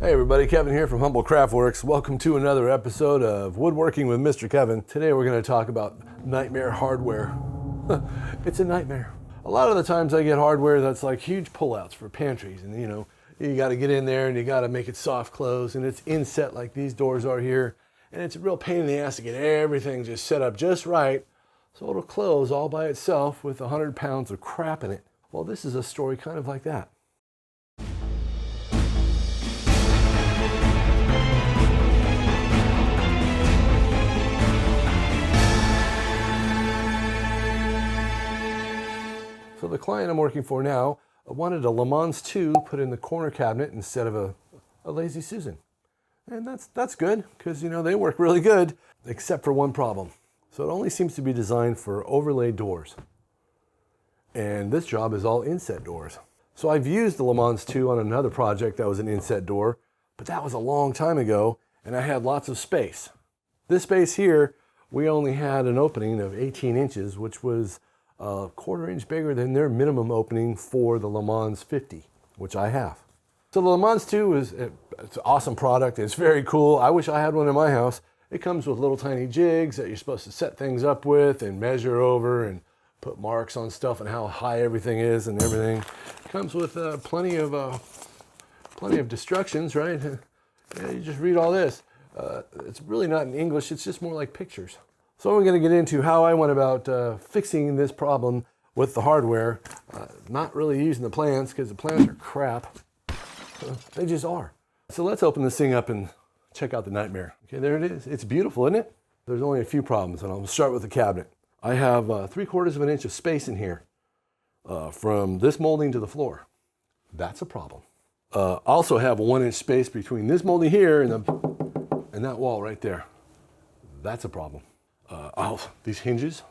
Hey everybody, Kevin here from HumboldtCraftworks. Welcome to another episode of Woodworking with Mr. Kevin. Today we're going to talk about nightmare hardware. It's a nightmare. A lot of the times I get hardware that's like huge pullouts for pantries, and you got to get in there and you got to make it soft close, and it's inset like these doors are here, and it's a real pain in the ass to get everything just set up just right so it'll close all by itself with 100 pounds of crap in it. Well, this is a story kind of like that. So the client I'm working for now wanted a Le Mans 2 put in the corner cabinet instead of a Lazy Susan. And that's good, because they work really good, except for one problem. So it only seems to be designed for overlaid doors. And this job is all inset doors. So I've used the Le Mans 2 on another project that was an inset door, but that was a long time ago, and I had lots of space. This space here, we only had an opening of 18 inches, which was a quarter-inch bigger than their minimum opening for the Le Mans 50, which I have. So the Le Mans 2 it's an awesome product. It's very cool. I wish I had one in my house. It comes with little tiny jigs that you're supposed to set things up with and measure over and put marks on stuff and how high everything is and everything. It comes with plenty of destructions, right? Yeah, you just read all this. It's really not in English. It's just more like pictures. So we're going to get into how I went about fixing this problem with the hardware. Not really using the plans, because the plans are crap. They just are. So let's open this thing up and check out the nightmare. Okay, there it is. It's beautiful, isn't it? There's only a few problems, and I'll start with the cabinet. I have 3/4 of an inch of space in here from this molding to the floor. That's a problem. I also have a 1-inch space between this molding here and that wall right there. That's a problem. These hinges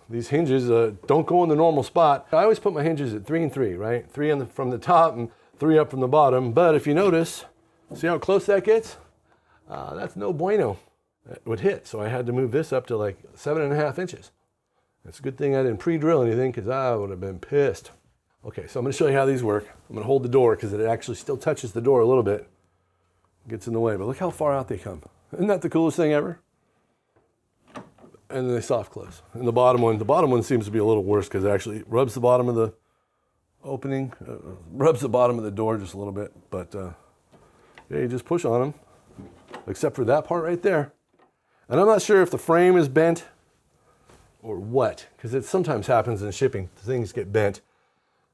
don't go in the normal spot. I always put my hinges at 3 and 3, right? 3 from the top and 3 up from the bottom. But if you notice, see how close that gets? That's no bueno. It would hit. So I had to move this up to like 7.5 inches. It's a good thing I didn't pre-drill anything, because I would have been pissed. Okay, so I'm going to show you how these work. I'm going to hold the door because it actually still touches the door a little bit. Gets in the way, but look how far out they come. Isn't that the coolest thing ever? And then they soft close. And the bottom one seems to be a little worse, because it actually rubs the bottom of the opening, rubs the bottom of the door just a little bit. But yeah, you just push on them, except for that part right there. And I'm not sure if the frame is bent or what, because it sometimes happens in shipping. Things get bent.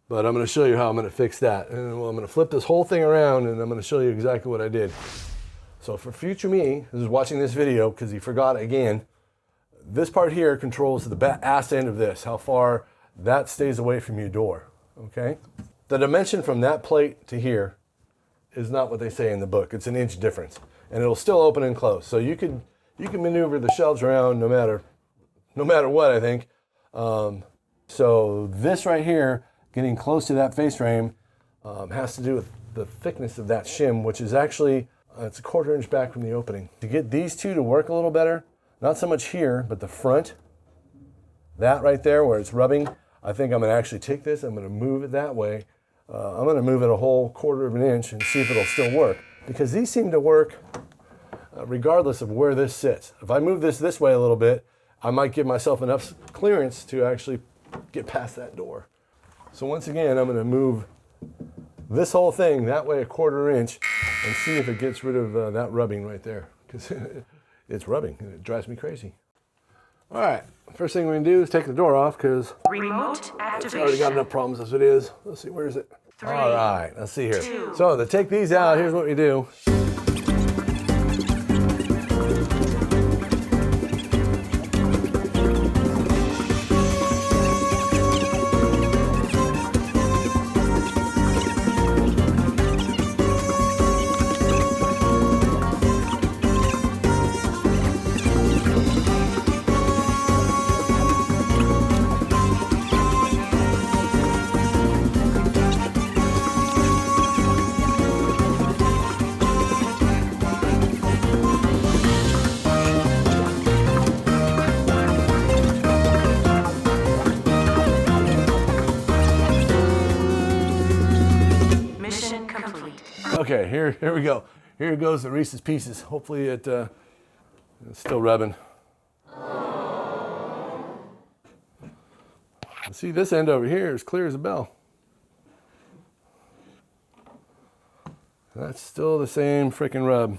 But I'm going to show you how I'm going to fix that. And I'm going to flip this whole thing around, and I'm going to show you exactly what I did. So for future me, who's watching this video because he forgot again, this part here controls the ass end of this, how far that stays away from your door, okay? The dimension from that plate to here is not what they say in the book. It's an inch difference, and it'll still open and close. So you can maneuver the shelves around no matter what, I think. So this right here, getting close to that face frame, has to do with the thickness of that shim, which is actually, it's a 1/4 inch back from the opening. To get these two to work a little better, not so much here, but the front, that right there where it's rubbing, I think I'm going to actually take this, I'm going to move it that way. I'm going to move it a whole 1/4 inch and see if it'll still work. Because these seem to work regardless of where this sits. If I move this way a little bit, I might give myself enough clearance to actually get past that door. So once again, I'm going to move this whole thing that way a 1/4 inch and see if it gets rid of that rubbing right there. Because it's rubbing, and it drives me crazy. All right, first thing we're going to do is take the door off, because remote activation. It's already got enough problems as it is. Let's see, where is it? 3, all right, let's see here. 2, so to take these out, here's what we do. Okay, here we go. Here goes the Reese's Pieces. Hopefully it's still rubbing. See, this end over here is clear as a bell. That's still the same freaking rub.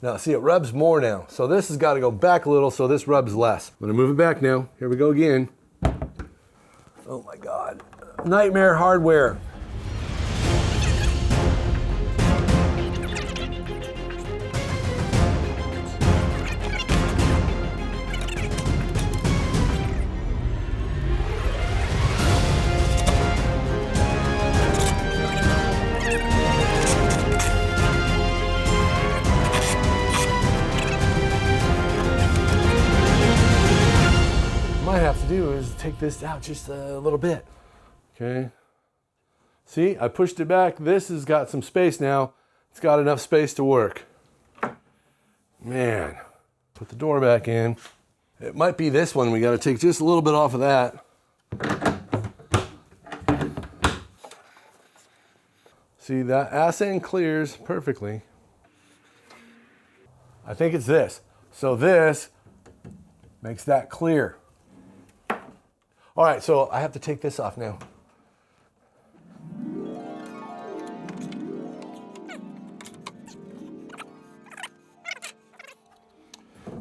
Now, see, it rubs more now. So this has got to go back a little so this rubs less. I'm going to move it back now. Here we go again. Oh my God. Nightmare hardware. Do is take this out just a little bit. Okay. See, I pushed it back. This has got some space now. It's got enough space to work. Man, put the door back in. It might be this one. We got to take just a little bit off of that. See, that ass end clears perfectly. I think it's this. So this makes that clear. All right, so I have to take this off now.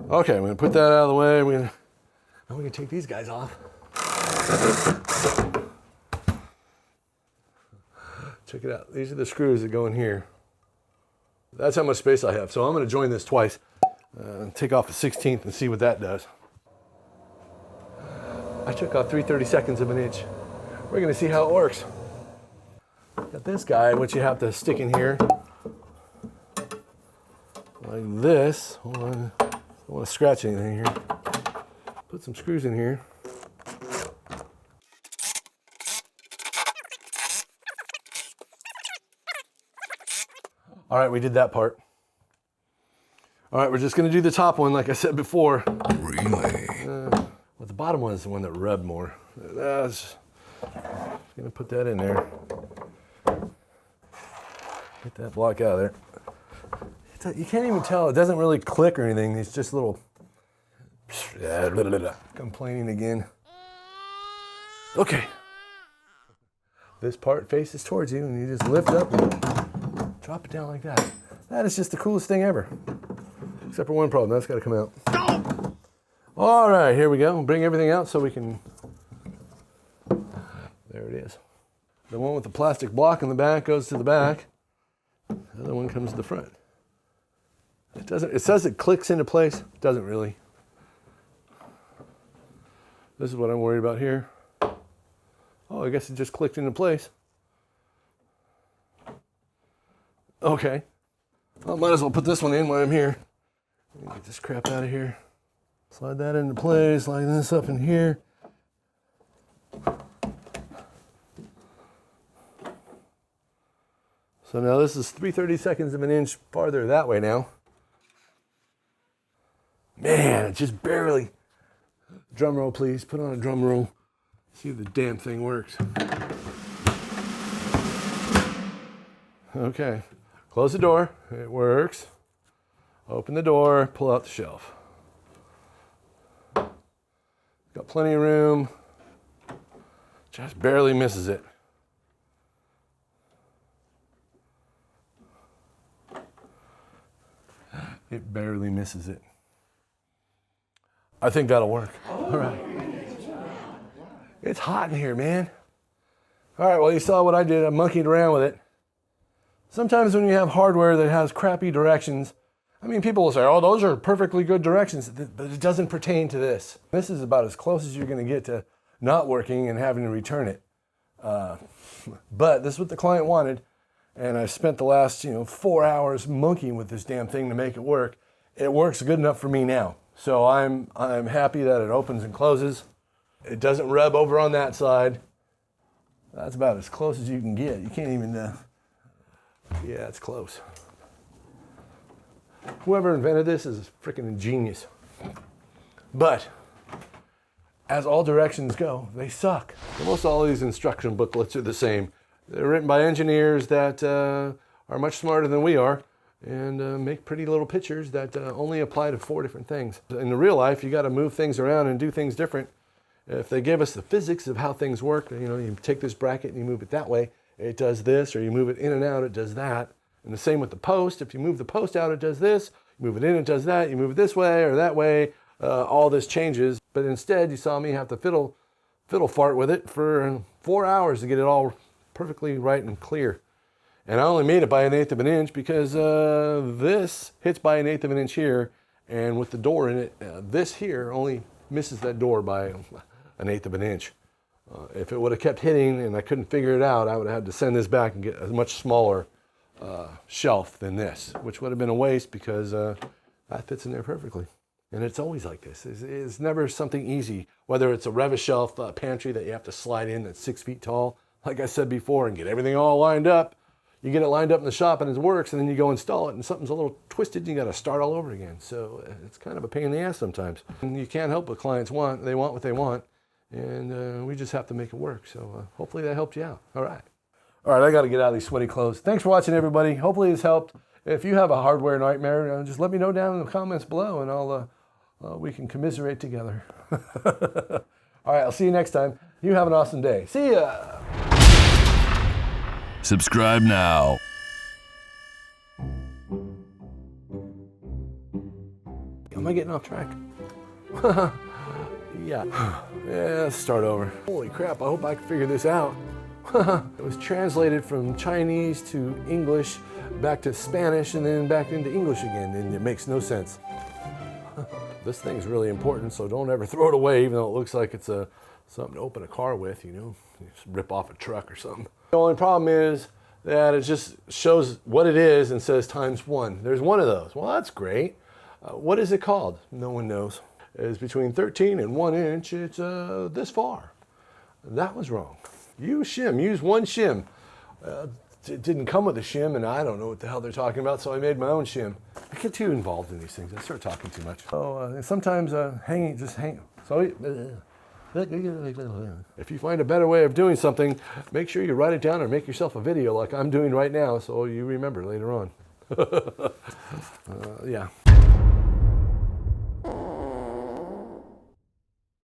Okay, I'm gonna put that out of the way. Now we're gonna take these guys off. Check it out. These are the screws that go in here. That's how much space I have. So I'm gonna join this twice. Take off the 16th and see what that does. I took off 3/32 of an inch. We're gonna see how it works. Got this guy, which you have to stick in here. Like this. Hold on. I don't want to scratch anything here. Put some screws in here. All right, we did that part. All right, we're just gonna do the top one like I said before. Relay. Well, the bottom one is the one that rubbed more. That's gonna put that in there. Get that block out of there. You can't even tell. It doesn't really click or anything. It's just little complaining again. Okay. This part faces towards you, and you just lift up and drop it down like that. That is just the coolest thing ever. Except for one problem. That's got to come out. All right, here we go. Bring everything out so we can. There it is. The one with the plastic block in the back goes to the back. The other one comes to the front. It doesn't. It says it clicks into place. It doesn't really. This is what I'm worried about here. Oh, I guess it just clicked into place. Okay. Well, might as well put this one in while I'm here. Let me get this crap out of here. Slide that into place, slide this up in here. So now this is 3/32 of an inch farther that way now. Man, it just barely. Drum roll, please. Put on a drum roll. See if the damn thing works. Okay. Close the door. It works. Open the door. Pull out the shelf. Got plenty of room. Just barely misses it. It barely misses it. I think that'll work. All right. It's hot in here, man. All right, well, you saw what I did. I monkeyed around with it. Sometimes when you have hardware that has crappy directions, I mean, people will say, oh, those are perfectly good directions, but it doesn't pertain to this. This is about as close as you're going to get to not working and having to return it. But this is what the client wanted, and I spent the last 4 hours monkeying with this damn thing to make it work. It works good enough for me now. So I'm happy that it opens and closes. It doesn't rub over on that side. That's about as close as you can get. You can't even, yeah, it's close. Whoever invented this is freaking ingenious. But as all directions go, they suck. Almost all these instruction booklets are the same. They're written by engineers that are much smarter than we are and make pretty little pictures that only apply to 4 different things. In the real life, you got to move things around and do things different. If they give us the physics of how things work, you know, you take this bracket and you move it that way, it does this, or you move it in and out, it does that. And the same with the post. If you move the post out, it does this. You move it in, it does that. You move it this way or that way. All this changes. But instead, you saw me have to fiddle fart with it for 4 hours to get it all perfectly right and clear. And I only made it by 1/8 of an inch because this hits by 1/8 of an inch here. And with the door in it, this here only misses that door by 1/8 of an inch. If it would have kept hitting and I couldn't figure it out, I would have had to send this back and get a much smaller shelf than this, which would have been a waste because that fits in there perfectly. And it's always like this. It's never something easy, whether it's a Revis shelf pantry that you have to slide in that's 6 feet tall, like I said before, and get everything all lined up. You get it lined up in the shop and it works, and then you go install it and something's a little twisted and you got to start all over again. So it's kind of a pain in the ass sometimes. And you can't help what clients want. They want what they want, and we just have to make it work. So hopefully that helped you out. All right, I got to get out of these sweaty clothes. Thanks for watching, everybody. Hopefully this helped. If you have a hardware nightmare, just let me know down in the comments below, and we can commiserate together. All right, I'll see you next time. You have an awesome day. See ya. Subscribe now. Am I getting off track? Yeah. Let's start over. Holy crap, I hope I can figure this out. It was translated from Chinese to English, back to Spanish, and then back into English again, and it makes no sense. This thing's really important, so don't ever throw it away, even though it looks like it's something to open a car with, you know. You just rip off a truck or something. The only problem is that it just shows what it is and says ×1. There's one of those. Well, that's great. What is it called? No one knows. It's between 13 and 1 inch. It's this far. That was wrong. Use shim. Use one shim. It didn't come with a shim, and I don't know what the hell they're talking about, so I made my own shim. I get too involved in these things. I start talking too much. So sometimes hang. So if you find a better way of doing something, make sure you write it down or make yourself a video like I'm doing right now, so you remember later on. Yeah.